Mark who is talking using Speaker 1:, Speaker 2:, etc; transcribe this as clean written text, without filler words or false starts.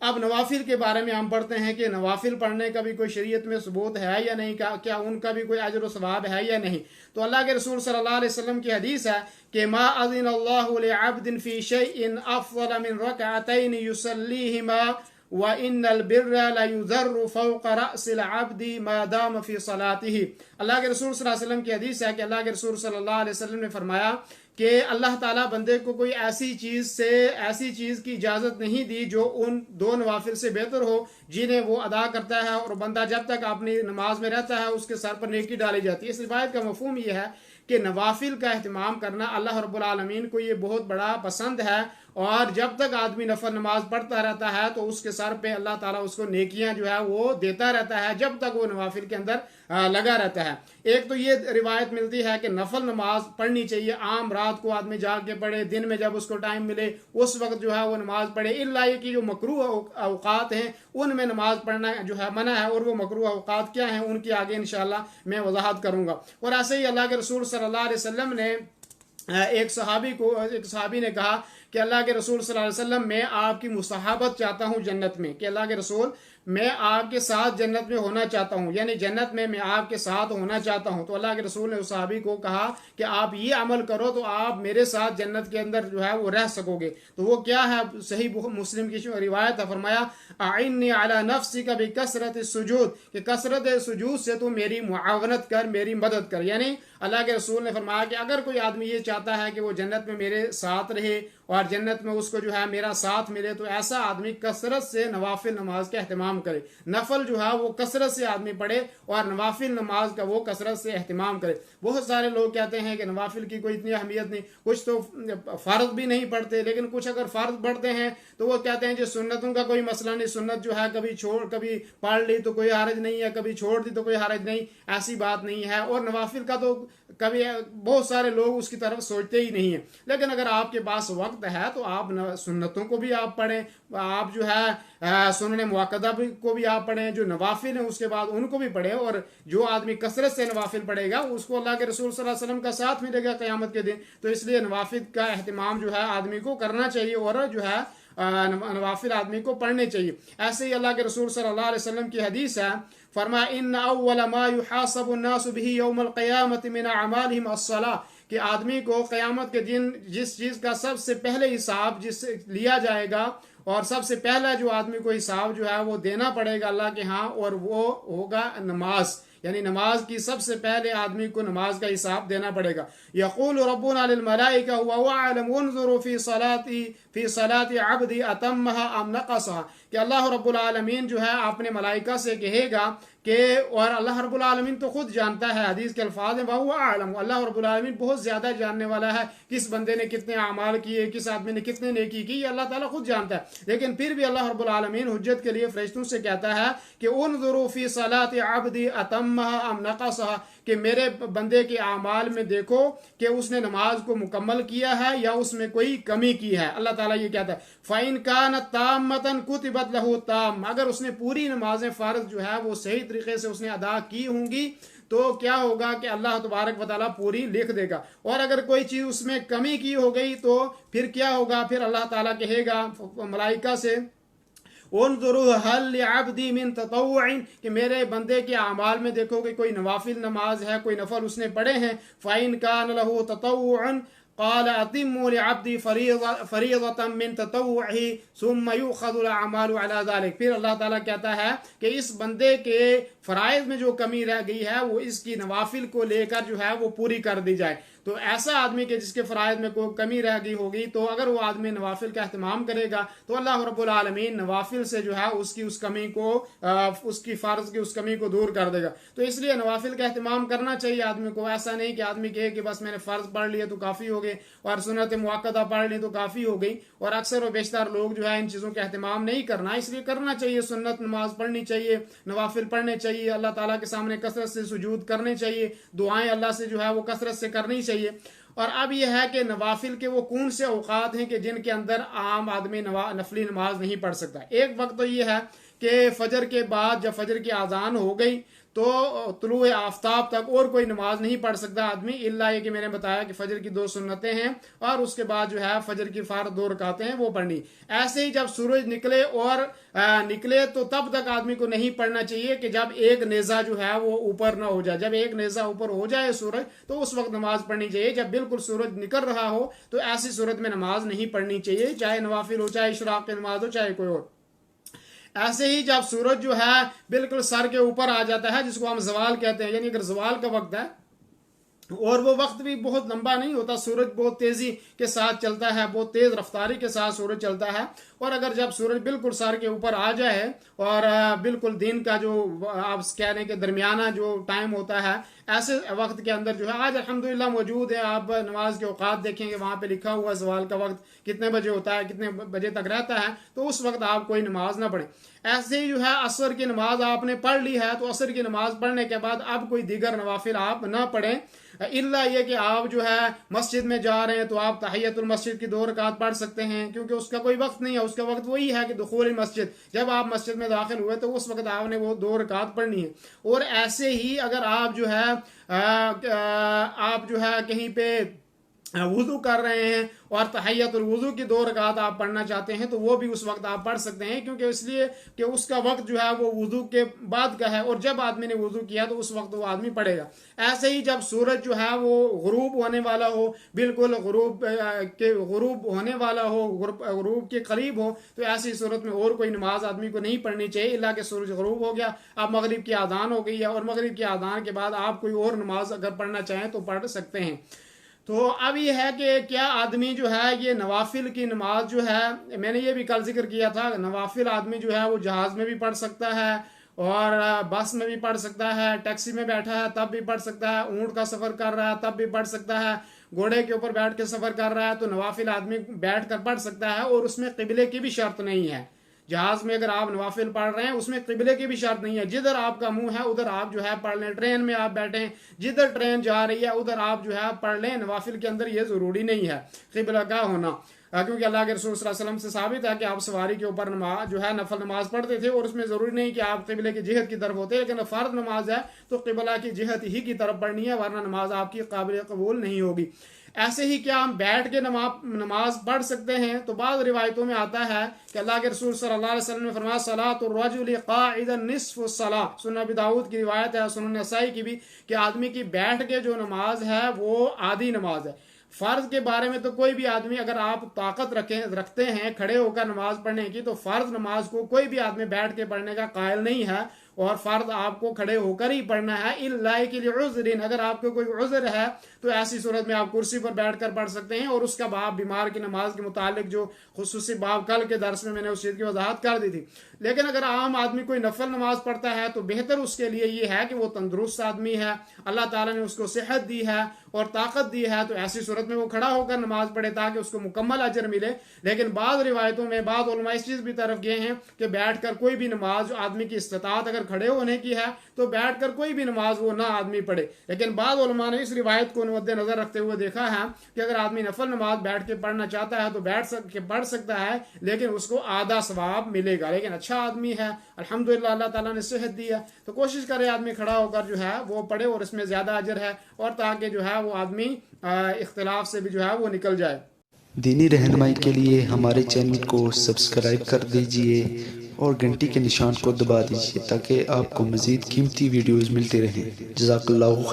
Speaker 1: अब नवाफिल के बारे में हम पढ़ते हैं कि नवाफिल पढ़ने का भी कोई शरीयत में सबूत है या नहीं, क्या उनका भी कोई अजर व सवाब है या नहीं। तो अल्लाह के रसूल सल्लल्लाहु अलैहि वसल्लम की हदीस है कि मा अज़िनल्लाहु लिअब्दिन फी शैइन अफ़ज़ल मिन रकअतैन युसल्लीहिमा व इन्नल बिर्रा लयुज़र्रु फ़ौक़ रअसिल अब्दी मा दाम फी सलातिही। अल्लाह के रसूल सल्लल्लाहु अलैहि वसल्लम की हदीस है कि अल्लाह के रसूल सल्लल्लाहु अलैहि वसल्लम ने फरमाया कि अल्लाह ताला बंदे को कोई ऐसी चीज़ की इजाज़त नहीं दी जो उन दो नवाफिल से बेहतर हो जिन्हें वो अदा करता है, और बंदा जब तक अपनी नमाज में रहता है उसके सर पर नेकी डाली जाती है। इस रिवायत का मफहूम ये है कि नवाफिल का अहतमाम करना अल्लाह रब्बुल आलमीन को ये बहुत बड़ा पसंद है, और जब तक आदमी नफल नमाज पढ़ता रहता है तो उसके सर पे अल्लाह ताला उसको नेकियां जो है वो देता रहता है जब तक वो नवाफिल के अंदर लगा रहता है। एक तो ये रिवायत मिलती है कि नफल नमाज पढ़नी चाहिए, आम रात को आदमी जाग के पढ़े, दिन में जब उसको टाइम मिले उस वक्त जो है वो नमाज पढ़े, इल्ला ये कि जो मकरूह औकात हैं उनमें नमाज पढ़ना जो है मना है, और वो मकरूह औकात क्या हैं उनकी आगे इंशाल्लाह मैं वजाहत करूंगा। और ऐसे ही अल्लाह के रसूल सल्लल्लाहु अलैहि वसल्लम ने एक सहाबी ने कहा कि अल्लाह के रसूल सल्लल्लाहु अलैहि वसल्लम मैं आपकी मुसाहबत चाहता हूँ जन्नत में, कि अल्लाह के रसूल मैं आपके साथ जन्नत में होना चाहता हूँ, यानी जन्नत में मैं आपके साथ होना चाहता हूँ। तो अल्लाह के रसूल ने उस सहाबी को कहा कि आप ये अमल करो तो आप मेरे साथ जन्नत के अंदर जो है वो रह सकोगे। तो वो क्या है, सही मुस्लिम की रिवायत है, फरमाया आइन्नी अला नफ्सी का भी कसरत सुजूद, कि कसरत सुजूद से तू मेरी मुआवनत कर, मेरी मदद कर। यानी अल्लाह के रसूल ने फरमाया कि अगर कोई आदमी ये चाहता है कि वो जन्नत में मेरे साथ रहे और जन्नत में उसको जो है मेरा साथ मिले, तो ऐसा आदमी कसरत से नवाफिल नमाज का अहतमाम करे। नफल जो है वो कसरत से आदमी पढ़े और नवाफिल नमाज का वो कसरत से अहतमाम करे। बहुत सारे लोग कहते हैं कि नवाफिल की कोई इतनी अहमियत नहीं, कुछ तो फ़र्ज भी नहीं पढ़ते, लेकिन कुछ अगर फ़र्ज पढ़ते हैं तो वो कहते हैं कि सुन्नतों का कोई मसला नहीं, सुन्नत जो है कभी पढ़ ली तो कोई हरज नहीं है, कभी छोड़ दी तो कोई हरज नहीं, ऐसी बात नहीं है। और नवाफिल का तो कभी बहुत सारे लोग उसकी तरफ सोचते ही नहीं है। लेकिन अगर आपके पास वक्त है तो आप सुन्नतों को भी आप पढ़ें, आप जो है सुन्नत मुअक्कदा को भी आप पढ़ें, जो नवाफिल है उसके बाद उनको भी पढ़ें। और जो आदमी कसरत से नवाफिल पढ़ेगा उसको अल्लाह के रसूल सल्लल्लाहु अलैहि वसल्लम का साथ मिलेगा क़यामत के दिन। तो इसलिए नवाफिल का अहतमाम जो है आदमी को करना चाहिए और जो है नवाफिल आदमी को पढ़ने चाहिए। ऐसे ही अल्लाह के रसूल सल्लल्लाहु अलैहि वसल्लम की हदीस है, फरमा इन्ना अव्वल मा युहासबु अन्नासु बिही यौमल क़यामति मिन अमालिहिम अस्सलाह, कि आदमी को क़यामत के दिन जिस चीज़ का सबसे पहले हिसाब जिससे लिया जाएगा और सबसे पहला जो आदमी को हिसाब जो है वो देना पड़ेगा अल्लाह के यहाँ, और वो होगा नमाज। यानी नमाज की सबसे पहले आदमी को नमाज का हिसाब देना पड़ेगा। यक़ूल रब्बुना लिल मलाइका हुवा अअलम उन्ज़ुरू फी सलाती अब्दी अतम्महा अम नक़सहा, कि अल्लाह रब्बुल आलमीन जो है अपने मलाइका से कहेगा कि, और अल्लाह रब्बुल आलमीन तो खुद जानता है, हदीस के अल्फाज हैं वहुवा अअलम, अल्लाह रब्बुल आलमीन बहुत ज्यादा जानने वाला है किस बंदे ने कितने अमाल किए, किस आदमी ने कितने नेकी की, अल्लाह ताला खुद जानता है। लेकिन फिर भी अल्लाह रब्बुल आलमीन हुज्जत के लिए फरिश्तों से कहता है कि उन्ज़ुरू फी सलाती अब्दी अतम्महा अम नक़सहा, कि मेरे बंदे के अमाल में देखो कि उसने नमाज को मुकम्मल किया है या उसमें कोई कमी की है। अल्लाह ताला ये कहता है फ़इन कानत ताम्मतन कुतिबत लहू ताम, अगर उसने पूरी नमाजें फ़र्ज जो है वो सही तरीके से उसने अदा की होंगी तो क्या होगा कि अल्लाह तबारक व तआला पूरी लिख देगा। और अगर कोई चीज़ उसमें कमी की हो गई तो फिर क्या होगा, फिर अल्लाह ताला कहेगा मलाइका से उन्ज़ुरू हल लिअब्दी मिन ततव्वुइन, कि मेरे बंदे के अमाल में देखो कि कोई नवाफिल नमाज है, कोई नफल उसने पढ़े हैं। फ़इन कान लहू ततव्वुन क़ाल अतिम्मू लिअब्दी फ़रीज़तम मिन ततव्वुही सुम्मा युख़ज़ुल अमालु अला ज़ालिक, फिर अल्लाह ताला कहता है कि इस बंदे के फ़राइज़ में जो कमी रह गई है वो इसकी नवाफिल को लेकर जो है वो पूरी कर दी जाए। तो ऐसा आदमी के जिसके फ़राइज़ में कोई कमी रह गई होगी तो अगर वो आदमी नवाफिल का अहतमाम करेगा तो अल्लाह रब्बुल आलमीन नवाफिल से जो है उसकी उस कमी को उसकी फ़र्ज की उस कमी को दूर कर देगा। तो इसलिए नवाफिल का अहतमाम करना चाहिए आदमी को। ऐसा नहीं कि आदमी कहे कि बस मैंने फ़र्ज पढ़ लिया तो काफ़ी हो गए और सुन्नत मुअक्कदा पढ़ ली तो काफ़ी हो गई। और अक्सर व बेशतर लोग जो है इन चीज़ों का अहतमाम नहीं करना, इसलिए करना चाहिए। सुन्नत नमाज पढ़नी चाहिए, नवाफिल पढ़ने चाहिए, अल्लाह ताला के सामने कसरत से सुजूद करने चाहिए, दुआएं अल्लाह से जो है वो कसरत से करनी चाहिए। और अब यह है कि नवाफिल के वो कौन से औकात हैं कि जिनके अंदर आम आदमी नफली नमाज नहीं पढ़ सकता। एक वक्त तो ये है कि फजर के बाद जब फजर की आज़ान हो गई तो तुलुए आफ्ताब तक और कोई नमाज नहीं पढ़ सकता आदमी, इल्ला ये कि मैंने बताया कि फजर की 2 सुन्नतें हैं और उसके बाद जो है फजर की फर्द 2 रकातें हैं वो पढ़नी। ऐसे ही जब सूरज निकले और निकले तो तब तक आदमी को नहीं पढ़ना चाहिए कि जब एक नेजा जो है वो ऊपर ना हो जाए। जब एक नेजा ऊपर हो जाए सूरज तो उस वक्त नमाज पढ़नी चाहिए। जब बिल्कुल सूरज निकल रहा हो तो ऐसी सूरत में नमाज नहीं पढ़नी चाहिए, चाहे नवाफिल हो, चाहे इशराक की नमाज हो, चाहे कोई और। ऐसे ही जब सूरज जो है बिल्कुल सर के ऊपर आ जाता है, जिसको हम जवाल कहते हैं, यानी अगर जवाल का वक्त है और वो वक्त भी बहुत लंबा नहीं होता, सूरज बहुत तेजी के साथ चलता है, बहुत तेज रफ्तारी के साथ सूरज चलता है, और अगर जब सूरज बिल्कुल सर के ऊपर आ जाए और बिल्कुल दिन का जो आप कहने के दरमियाना जो टाइम होता है, ऐसे वक्त के अंदर जो है आज अल्हम्दुलिल्लाह मौजूद है, आप नमाज के औकात देखेंगे वहां पे लिखा हुआ सवाल का वक्त कितने बजे होता है, कितने बजे तक रहता है, तो उस वक्त आप कोई नमाज ना पढ़े। ऐसे ही जो है असर की नमाज आपने पढ़ ली है तो असर की नमाज पढ़ने के बाद अब कोई दीगर नवाफिल आप ना पढ़ें, इल्ला ये कि आप जो है मस्जिद में जा रहे हैं तो आप तहियतुल मस्जिद की 2 रकात पढ़ सकते हैं, क्योंकि उसका कोई वक्त नहीं है, उसका वक्त वही है कि दुखूल मस्जिद, जब आप मस्जिद में दाखिल हुए तो उस वक्त आपने वो 2 रकात पढ़नी है। और ऐसे ही अगर आप जो है कहीं पे वुजू कर रहे हैं और तहियतुल वुजू की 2 रकात आप पढ़ना चाहते हैं तो वो भी उस वक्त आप पढ़ सकते हैं, क्योंकि इसलिए कि उसका वक्त जो है वो वुजू के बाद का है और जब आदमी ने वुजू किया तो उस वक्त वो आदमी पढ़ेगा। ऐसे ही जब सूरज जो है वो गुरूब होने वाला हो, बिल्कुल गुरूब होने वाला हो, गुरूब के करीब हो, तो ऐसी सूरत में और कोई नमाज आदमी को नहीं पढ़नी चाहिए, इल्ला कि सूरज गुरूब हो गया, अब मगरिब की आदान हो गई है और मगरिब की आदान के बाद आप कोई और नमाज अगर पढ़ना चाहें तो पढ़ सकते हैं। तो अब ये है कि क्या आदमी जो है ये नवाफिल की नमाज जो है, मैंने ये भी कल जिक्र किया था, नवाफिल आदमी जो है वो जहाज में भी पढ़ सकता है और बस में भी पढ़ सकता है, टैक्सी में बैठा है तब भी पढ़ सकता है, ऊंट का सफर कर रहा है तब भी पढ़ सकता है, घोड़े के ऊपर बैठ के सफर कर रहा है तो नवाफिल आदमी बैठ कर पढ़ सकता है और उसमें किबले की भी शर्त नहीं है। जहाज में अगर आप नवाफिल पढ़ रहे हैं उसमें किबले की भी शर्त नहीं है, जिधर आपका मुंह है उधर आप जो है पढ़ लें। ट्रेन में आप बैठे हैं, जिधर ट्रेन जा रही है उधर आप जो है पढ़ लें। नवाफिल के अंदर ये जरूरी नहीं है किबला का होना, क्योंकि अल्लाह के रसूल सल्लल्लाहु अलैहि वसल्लम से साबित है कि आप सवारी के ऊपर नमाज जो है नफल नमाज पढ़ते थे और उसमें जरूरी नहीं कि आप किबले की जिहत की तरफ होते, लेकिन फर्ज नमाज है तो किबला की जिहत ही की तरफ पढ़नी है, वरना नमाज आपकी काबिल कबूल नहीं होगी। ऐसे ही क्या हम बैठ के नमाज पढ़ सकते हैं? तो बाद रिवायतों में आता है कि अल्लाह के रसूल सल्लल्लाहु अलैहि वसल्लम ने फरमाया सलातुर रजुल काइदन निस्फु सलाह, सुनन अबी दाऊद की रिवायत है, सुनन नसाई की भी, कि आदमी की बैठ के जो नमाज है वो आधी नमाज है। फर्ज के बारे में तो कोई भी आदमी, अगर आप ताकत रखते हैं खड़े होकर नमाज पढ़ने की, तो फर्ज नमाज को कोई भी आदमी बैठ के पढ़ने का कायल नहीं है और फर्ज आपको खड़े होकर ही पढ़ना है। इल्ला कि लिउज़्रिन, अगर आपको कोई उज़्र है तो ऐसी सूरत में आप कुर्सी पर बैठकर पढ़ सकते हैं। और उसका बाब बीमार की नमाज के मुतालिक जो खुसूसी बाब कल के दर्स में मैंने उस चीज़ की वजाहत कर दी थी। लेकिन अगर आम आदमी कोई नफल नमाज पढ़ता है तो बेहतर उसके लिए ये है कि वो तंदुरुस्त आदमी है, अल्लाह ताला ने उसको सेहत दी है और ताकत दी है, तो ऐसी सूरत में वो खड़ा होकर नमाज पढ़े ताकि उसको मुकम्मल अजर मिले। लेकिन बाद रिवायतों में बाद उलमा इस चीज़ भी तरफ गए हैं कि बैठकर कोई भी नमाज आदमी की इस्तिताअत अगर खड़े होने की है तो बैठकर कोई भी नमाज वो ना आदमी पढ़े। लेकिन बाद उलमा ने इस रिवायत को मद्देनजर रखते हुए देखा है कि अगर आदमी नफल नमाज बैठ के पढ़ना चाहता है तो पढ़ सकता है, लेकिन उसको आधा सवाब मिलेगा। लेकिन अच्छा आदमी है, अल्हम्दुलिल्लाह अल्लाह ताला ने सेहत दी है, तो कोशिश करे आदमी खड़ा होकर जो है वो पढ़े और इसमें ज्यादा अजर है, और ताकि जो है वो आदमी इख्तिलाफ से भी जो है वो निकल जाए।
Speaker 2: दीनी रहनुमाई के लिए हमारे चैनल को सब्सक्राइब कर दीजिए और घंटी के निशान को दबा दीजिए ताकि आपको मज़ीद कीमती वीडियोज़ मिलते रहें। जज़ाकल्लाहु खैर।